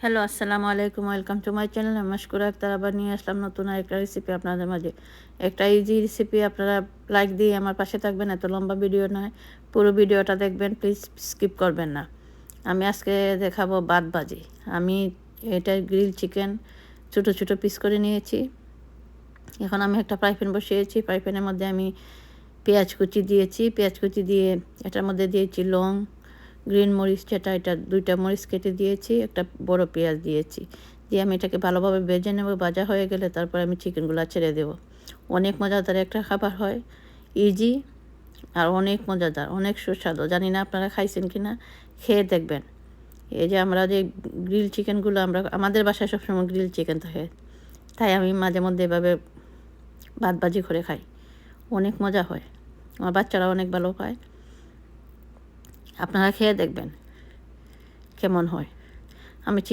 Hello, আসসালামু আলাইকুম। Welcome to my channel. আমি মাশকুরা আক্তার আবার নিয়ে আসলাম নতুন আরেকটা রেসিপি আপনাদের মাঝে। একটা ইজি রেসিপি, আপনারা লাইক দিয়ে আমার পাশে থাকবেন। এত লম্বা ভিডিও নয়, পুরো ভিডিওটা দেখবেন, প্লিজ স্কিপ করবেন না। আমি আজকে দেখাবো ভাত ভাজি। আমি এটা গ্রিল চিকেন ছোটো ছোটো পিস করে নিয়েছি। এখন আমি একটা ফ্রাই প্যান বসিয়েছি। ফ্রাই প্যানের মধ্যে আমি পেঁয়াজ কুচি দিয়েছি। পেঁয়াজ কুচি দিয়ে এটার মধ্যে দিয়েছি লং, গ্রিন মরিচ, এটা 2টা মরিচ কেটে দিয়েছি, একটা বড় পেঁয়াজ দিয়েছি। দিয়ে আমি এটাকে ভালোভাবে ভেজে নেব। ভাজা হয়ে গেলে তারপর আমি চিকেনগুলো ছেড়ে দেব। অনেক মজাদার একটা খাবার হয়, ইজি আর অনেক মজাদার, অনেক সুস্বাদু। জানি না আপনারা খাইছেন কি না, খেয়ে দেখবেন। এই যে আমরা যে গ্রিল চিকেনগুলো, আমাদের বাসায় সবসময় গ্রিল চিকেন থাকে, তাই আমি মাঝে মধ্যে এভাবে ভাত ভাজি করে খাই। অনেক মজা হয়, আমার বাচ্চারা অনেক ভালো পায়। আপনারা খেয়ে দেখবেন কেমন হয়। আমি